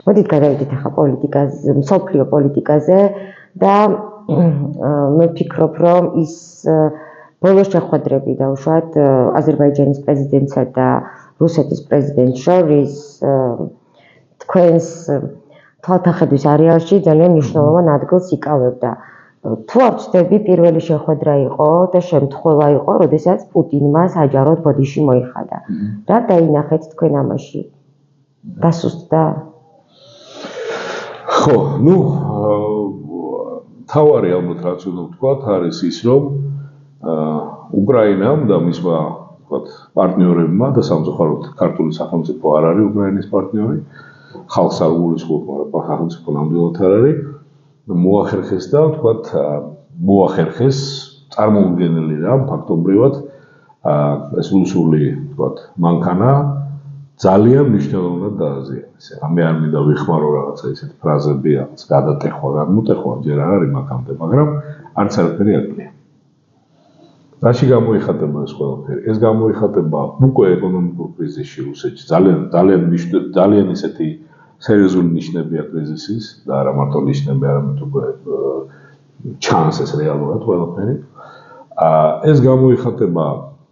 მოდით გადავიდეთ ახლა პოლიტიკაზე, მსოფლიო პოლიტიკაზე და მე ვფიქრობ, რომ ის ბოლო შეხვედრები დაუშვათ აზერბაიჯანის პრეზიდენტსა და რუსეთის პრეზიდენტს შორის თქვენს თვალთახედვის არეალში ძალიან მნიშვნელოვან ადგილს იკავებდა. თუ არ ვცდები, პირველი შეხვედრა იყო და შემთხვევა იყო, როდესაც პუტინმა საჯაროდ ბოდიში მოიხადა. რა დაინახეთ თქვენ ამაში? დასუსტდა? ხო, თავარი ალბათ რაც უნდა ვთქვათ, არის ის, რომ უკრაინამ და მისმა პარტნიორებმა და სამწუხაროდ ქართული სახელმწიფო არ არის უკრაინის პარტნიორი, ხალხს არ გულისხმობ, მაგრამ სახელმწიფო ნამდვილად არ არის, მოახერხეს და ვთქვათ, მოახერხეს წარმოუდგენელი რამ ფაქტობრივად ეს რუსული ვთქვათ მანქანა ძალიან მნიშვნელოვნად დააზიანეს. მე არ მინდა ვიხმარო რაღაცა ისეთი ფრაზები, რაღაც გადატეხვა, გამოტეხვა ჯერ არ არის მაგამდე, მაგრამ არც არაფერი აკლია. რაში გამოიხატება ეს ყველაფერი? ეს გამოიხატება უკვე ეკონომიკურ კრიზისში რუსეთში. ძალიან ისეთი სერიოზული ნიშნებია კრიზისის და არა მარტო ნიშნები, არამედ უკვე ჩანს ეს რეალურად ყველაფერი. ეს გამოიხატება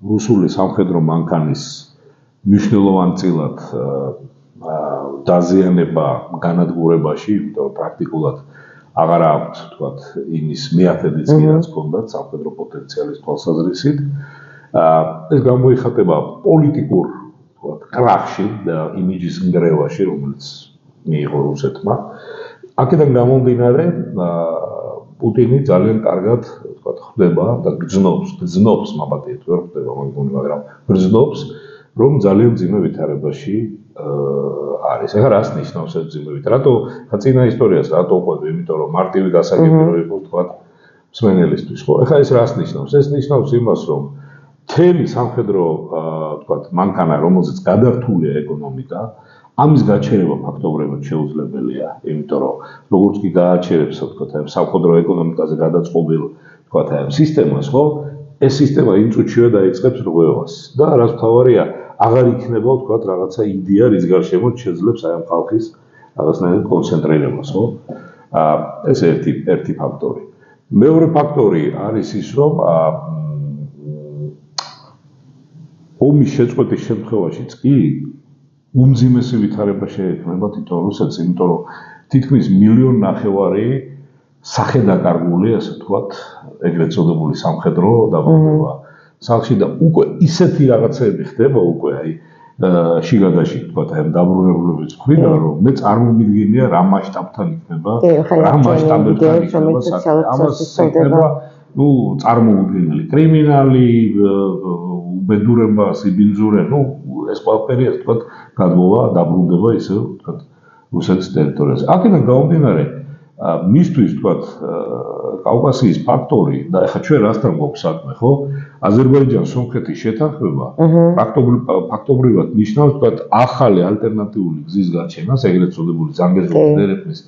რუსული სამხედრო მანქანის მნიშვნელოვანწილად დაზიანება განადგურებაში, იმიტომ რომ პრაქტიკულად აღარ აქვს თქვათ იმის მეათედიც კი რაც ჰქონდათ სამხედრო პოტენციალის თვალსაზრისით. ეს გამოიხატება პოლიტიკურ თქვათ კრახში და იმიჯის ნგრევაში, რომელიც მიიღო რუსეთმა. აქედან გამომდინარე პუტინი ძალიან კარგად თქვათ ხვდება და გრძნობს მაბატიეთ ვერ ხვდება მეგონი, მაგრამ გრძნობს რომ ძალიან ძიმე ვითარებაში არის. ეხლა რას ნიშნავს ეს ძიმე ვითარება? რატო წინა ისტორიას რატო უყვები? იმიტომ რომ მარტივი გასაგები რო იყო თქვათ მსმენელისთვის, ხო? ეხლა ეს რას ნიშნავს? ეს ნიშნავს იმას, რომ მთელი სამხედრო თქვათ მანქანა, რომელზეც გადართულია ეკონომიკა, ამის გაჩერება ფაქტობრივად შეუძლებელია, იმიტომ რომ როგორც კი გააჩერებს თქვათ ამ სამხედრო ეკონომიკაზე გადაწყობილ თქვათ ამ სისტემას, ხო? ეს სისტემა იმ წუთშივე დაიწყებს რღვევას და რაც მთავარია, აღარ იქნება თქვათ რაღაცა იდეა, რის გარშემოც შეძლებს აი ამ ხალხის რაღაცნაირად კონცენტრირებას, ხო? ეს ერთი ფაქტორი. მეორე ფაქტორი არის ის, რომ ომის შეწყვეტის შემთხვევაშიც კი უმძიმესი ვითარება შეექმნება თვითონ რუსეთს, იმიტომ რომ თითქმის 1,5 მილიონი სახელდაკარგული, ასე ვთქვათ, ეგრეთ წოდებული სამხედრო დაბრუნება სახლში და უკვე ისეთი რაღაცები ხდება უკვე აი შიგადაში ვთქვათ აი დაბრუნებულების მხრიდან, რომ მე წარმომიდგენია რა მასშტაბთან იქნება, რა მასშტაბებთან იქნება საქმე. ამას იქნება წარმოუდგენელი კრიმინალი, უბედურება, სიბინძურე, ეს ყველაფერი ასე ვთქვათ გადმოვა, დაბრუნდება ისე ვთქვათ რუსეთის ტერიტორიაზე. აქედან გამომდინარე მისთვის თქვათ კავკასიის ფაქტორი და ეხლა ჩვენ რასთან გვაქვს საქმე, ხო? აზერბაიჯან-სომხეთის შეთანხმება ფაქტობრივად ნიშნავს თქვათ ახალი ალტერნატიული გზის გაჩენას, ეგრეთ წოდებული ზანგეზურის დერეფნის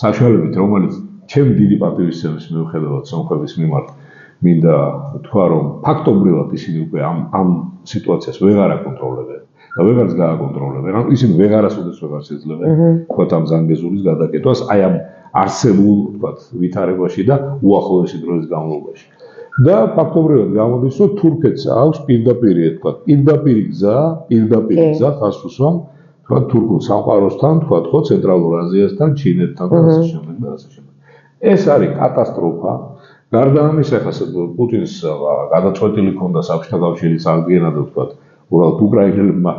საშუალებით, რომელიც ჩემი დიდი პატივისცემის მიუხედავად სომხების მიმართ მინდა თქვა, რომ ფაქტობრივად ისინი უკვე ამ სიტუაციას ვეღარ აკონტროლებენ და ვეღარც გააკონტროლებენ. ანუ ისინი ვეღარასოდეს ვეღარ შეძლებენ თქვათ ამ ზანგეზურის გადაკეთებას აი ამ არსებულ თქვათ ვითარებაში და უახლოესი დროის განმავლობაში. და ფაქტობრივად გამოდის, რომ თურქეთს აქვს პირდაპირი თქვათ პირდაპირი გზა ხას უსვამ თქვათ თურქულ სამყაროსთან, თქვათ ხო ცენტრალურ აზიასთან, ჩინეთთან და ასე შემდეგ და ასე შემდეგ. ეს არის კატასტროფა. გარდა ამისა, ხა პუტინს გადაწყვეტილი ჰქონდა საბჭოთა კავშირის აღდგენა და თქვათ უბრალოდ უკრაინელებმა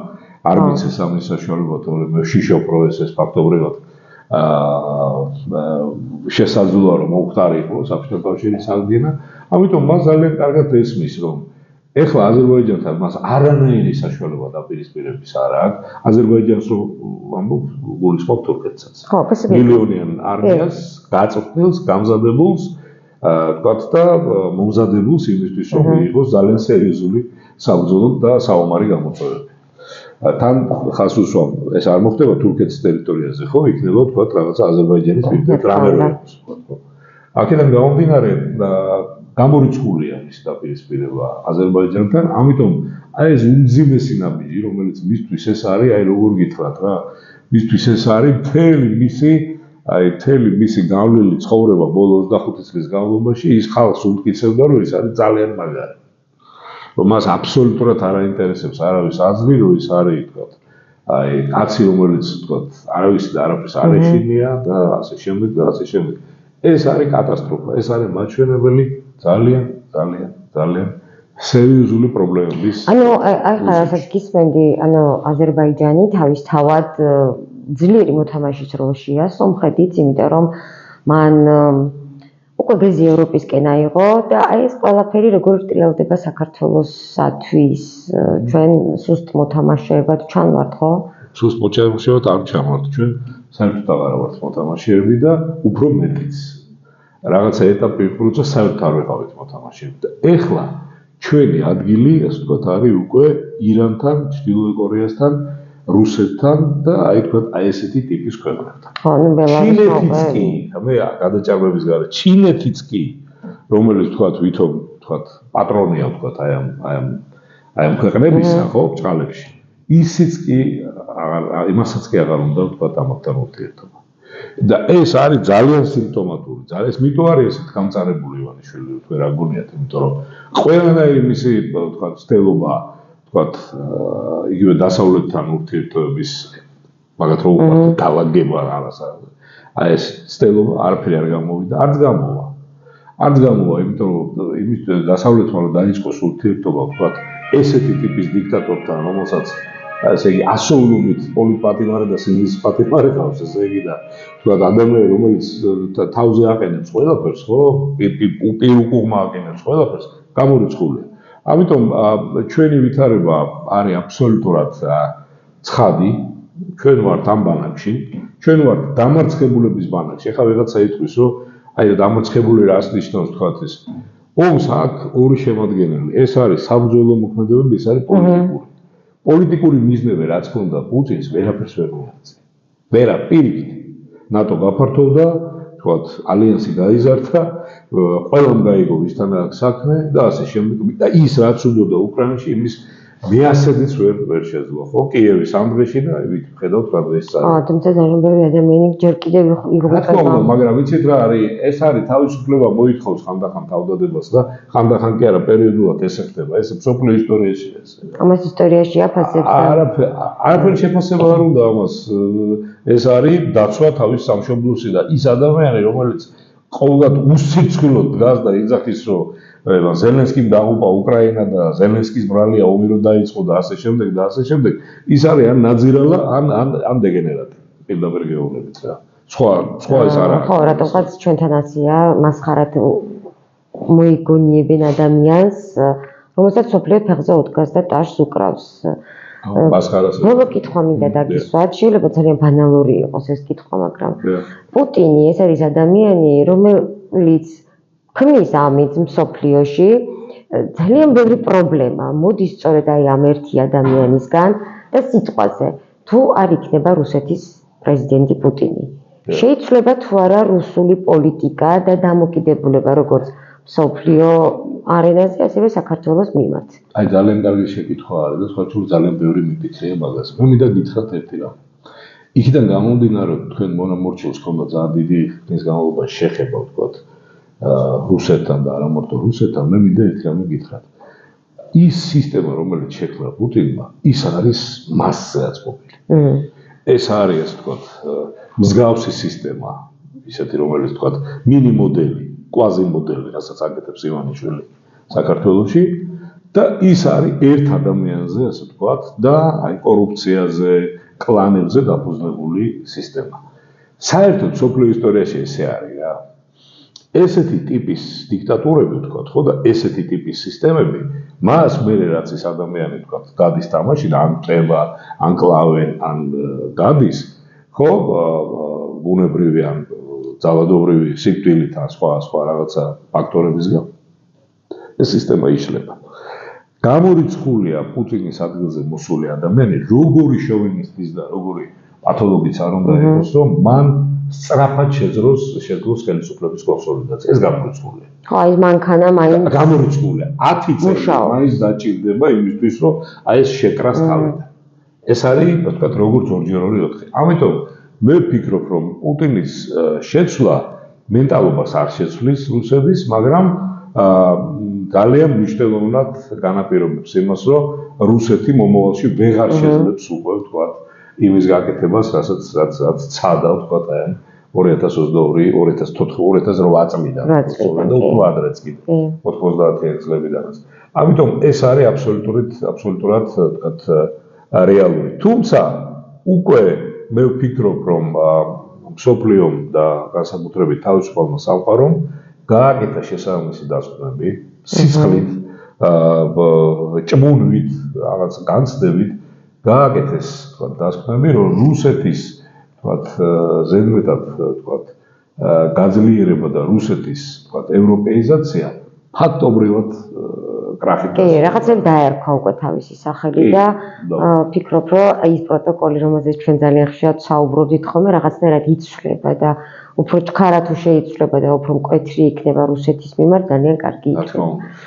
არ მიცეს ამის საშუალება, თორემ შიშო პროესეს ფაქტობრივად შესაძლოა რომ მოუხდარიყო საბჭოთა კავშირის აღდგენა. ამიტომ მას ძალიან კარგად ესმის, რომ ეხლა აზერბაიჯანთან მას არანაირი საშუალება დაპირისპირების არ აქვს. აზერბაიჯანს რომ ამბობ გულისხმობ თურქეთსაც. მილიონიან არმიას გაწვრთნილს, გამზადებულს თქვათ და მომზადებულს იმისთვის, რომ მიიღოს ძალიან სერიოზული საბრძოლო და საომარი გამოწვევები. თან ხას უსვამ, ეს არ მოხდება თურქეთის ტერიტორიაზე, ხო? იქნება თქვათ რაღაცა აზერბაიჯანის პირდაპირ რამე რო იყოს, ხო? აქედან გამომდინარე გამორიცხულია მის დაპირისპირება აზერბაიჯანთან, ამიტომ აი ეს უმძიმესი ნაბიჯი, რომელიც მისთვის ეს არის, აი როგორ გითხრათ რა, მისთვის ეს არის მთელი მისი გავლილი ცხოვრება ბოლო 25 წლის განმავლობაში ის ხალხს უმტკიცებდა, რომ ის არის ძალიან მაგარი. რომ მას აბსოლუტურად არ აინტერესებს არავის აზრი, რომ ის არის, თქვათ, აი კაცი, რომელიც, თქვათ, არავის და არაფერს არ ეშინია და ასე შემდეგ და ასე შემდეგ. ეს არის კატასტროფა, ეს არის მაჩვენებელი ძალიან სერიოზული პრობლემების. ანუ ახლა რასაც გისმენდი, ანუ აზერბაიჯანი თავის თავად ძლიერი მოთამაშის როლშია სომხეთიც, იმიტომ რომ მან უკვე გეზი ევროპისკენ აიღო და აი ეს ყველაფერი როგორ ტრიალდება საქართველოსათვის ჩვენ სუსტ მოთამაშეებად ჩანვართ, ხო? სუსტ მოთამაშეებად არ ჩანვართ ჩვენ, საერთოდ აღარ ვართ მოთამაშეები და უფრო მეტიც. რაღაცა ეტაპი იყო, როცა საერთოდ არ ვიყავით მოთამაშეები და ეხლა ჩვენი ადგილი, ასე ვთქვათ, არის უკვე ირანთან, ჩრდილოეთ კორეასთან, რუსეთთან და აი თქვათ აი ესეთი ტიპის ქვეყნებთან. ხო, ნუ ჩინეთიც კი, მე გადაჭარბების გარეთ, ჩინეთიც კი, რომელიც თქვათ ვითომ, თქვათ, პატრონია, თქვათ, აი ამ ქვეყნებისა, ხო, ბჭყალებში. ისიც კი იმასაც კი აღარ უნდა ვთქვათ ამათთან ურთიერთობა. და ეს არის ძალიან სიმპტომატური, ძალიან ეს მითო არის ესეთ გამწარებული ივანიშვილი, თქვენ რა გონიათ, იმიტომ რომ ყველანაირი მისი, თქვათ, ცდელობა, თქვათ, იგივე დასავლეთთან ურთიერთობების მაგათ რო ვუყურებთ დაალაგება რაღაც. აი ეს ცდელობა არაფერი არ გამოვიდა, არც გამოვა, იმიტომ რომ იმის დასავლეთთან რომ დაიწყოს ურთიერთობა, თქვათ, ესეთი ტიპის დიქტატორთან, რომელსაც ესე იგი ასოულობით პოლიტპატიმარი და სინდისის პატიმარი ყავს, ესე იგი და თქვათ ადამიანი, რომელიც თავზე აყენებს ყველაფერს, ხო, პირუკუღმა აყენებს ყველაფერს, გამორიცხულია. ამიტომ ჩვენი ვითარება არის აბსოლუტურად ცხადი, ჩვენ ვართ ამ ბანაკში, ჩვენ ვართ დამარცხებულების ბანაკში. ეხლა ვიღაცა იტყვის, რომ აი დამარცხებული რას ნიშნავს, თქვათ ეს. ომს აქვს ორი შემადგენელი, ეს არის საბრძოლო მოქმედებები, ეს არის პოლიტიკური. პოლიტიკური მიზნები რაც ქონდა პუტინს ვერაფერს ვერ მიაღწია. პირიქით. ნატო გაფართოვდა, თქვათ, ალიანსი გაიზარდა, ყველამ გაიგო ვისთან აქვს საქმე და ასე შემდეგ. და ის რაც უნდოდა უკრაინაში, იმის მეასედიც ვერ შეძლო, ხო? კიევის ამ დღეში და ხედავთ რა დღეს წავა. თუმცა ძალიან ბევრი ადამიანი ჯერ კიდევ იღუპება. მაგრამ ვიცით რა არის, ეს არის თავისუფლება მოითხოვს ხანდახან თავდადებას და ხანდახან კი არა პერიოდულად ესე ხდება. ეს მსოფლიო ისტორიაში ეს. ამას ისტორიაში აფასებს. არაფერი შეფასება არ უნდა ამას. ეს არის დაცვა თავის სამშობლოსი და ის ადამიანი, რომელიც ყოველდღე უსიცილოდ დგას და იძახის, რომ ზელენსკიმ დაღუპა უკრაინა და ზელენსკის ბრალია ომი რო დაიწყო და ასე შემდეგ და ასე შემდეგ, ის არის ან ნაძირალა, ან დეგენერატი. პირდაპირ გეუბნებით რა. სხვა ის არ არის. ხო, რატომღაც ჩვენთანაცია მასხარად მოიგონიებენ ადამიანს, რომელსაც სოფლიო ფეხზე უდგას და ტაშს უკრავს. მასხარას. ბოლო კითხვა მინდა დაგისვათ, შეიძლება ძალიან ბანალური იყოს ეს კითხვა, მაგრამ პუტინი ეს არის ადამიანი, რომელიც ქმნის ამით მსოფლიოში ძალიან ბევრი პრობლემა მოდის სწორედ აი ამ ერთი ადამიანისგან და სიტყვაზე თუ არ იქნება რუსეთის პრეზიდენტი პუტინი. შეიძლება თუ არა რუსული პოლიტიკა და დამოკიდებულება როგორც მსოფლიო არენაზე, ასევე საქართველოს მიმართ. აი ძალიან კარგი შეკითხვა არის და სხვა შორის ძალიან ბევრი მიფიქრია მაგას. მე მინდა გითხრათ ერთი რამ. იქიდან გამომდინარე, თქვენ მონამორჩილს ქონდა ძალიან დიდი ხნის განმავლობაში შეხება, ვთქვათ, რუსეთთან და არა მარტო რუსეთთან, მე მინდა ერთი რამე გითხრათ. ის სისტემა, რომელიც შექმნა პუტინმა, ის არის მასზეაც ყოფილი. ეს არის, ასე ვთქვათ, მსგავსი სისტემა, ისეთი, რომელიც ვთქვათ, მინი მოდელი, კვაზი მოდელი, რასაც აკეთებს ივანიშვილი საქართველოში და ის არის ერთ ადამიანზე, ასე ვთქვათ, და აი კორუფციაზე, კლანებზე დაფუძნებული სისტემა. საერთოდ სოფლიო ისტორიაში ესე არის რა. ესეთი ტიპის დიქტატურები, ვთქვათ, ხო და ესეთი ტიპის სისტემები, მას მერე რაც ის ადამიანი, ვთქვათ, გადის თამაში და ან წება, ან კლავენ, ან გადის, ხო, ბუნებრივი ან ძალადობრივი სიკვდილით ან სხვა რაღაცა ფაქტორების გამო ეს სისტემა იშლება. გამორიცხულია პუტინის ადგილზე მოსული ადამიანი, როგორი შოვინისტის და როგორი პათოლოგიც არ უნდა იყოს, რომ მან სწრაფად შეძლოს ხელისუფლების კონსოლიდაცია. ეს გამორიცხულია. ხო, აი მანქანა მაინც გამორიცხულია. 10 წელი მაინც დაჭირდება იმისთვის, რომ აი ეს შეკრას თავიდან. ეს არის, თქვათ, როგორც 2-4. ამიტომ მე ვფიქრობ, რომ პუტინის შეცვლა მენტალობას არ შეცვლის რუსების, მაგრამ ძალიან მნიშვნელოვნად განაპირობებს იმას, რომ რუსეთი მომავალში ვეღარ შეძლებს უკვე, თქვათ, იმის გაკეთებას, რაც ცადა, თქვათ, აი 2022-2008 წლიდან და უფრო ადრეც კიდე 90-იან წლებიდანაც. ამიტომ ეს არის აბსოლუტურად, თქვათ, რეალური. თუმცა უკვე მე ვფიქრობ, რომ მსოფლიომ და განსაკუთრებით თავისუფალმა სამყარომ გააკეთა შესაბამისი დასკვნები, სისხლით, ჭმუნვით, რაღაც განცდებით გააკეთეს, თქვათ, დასკვნები, რომ რუსეთის, თქვათ, ზედმეტად, თქვათ, გაძლიერება და რუსეთის, თქვათ, ევროპეიზაცია ფაქტობრივად კრახით. კი, რაღაცებს დაერქვა უკვე თავისი სახელი და ვფიქრობ, რომ ის პროტოკოლი, რომელზეც ჩვენ ძალიან ხშირად საუბრობთ ხოლმე, რაღაცნაირად იცვლება და უფრო ჩქარა თუ შეიცვლება და უფრო მკვეთრი იქნება რუსეთის მიმართ, ძალიან კარგი იქნება.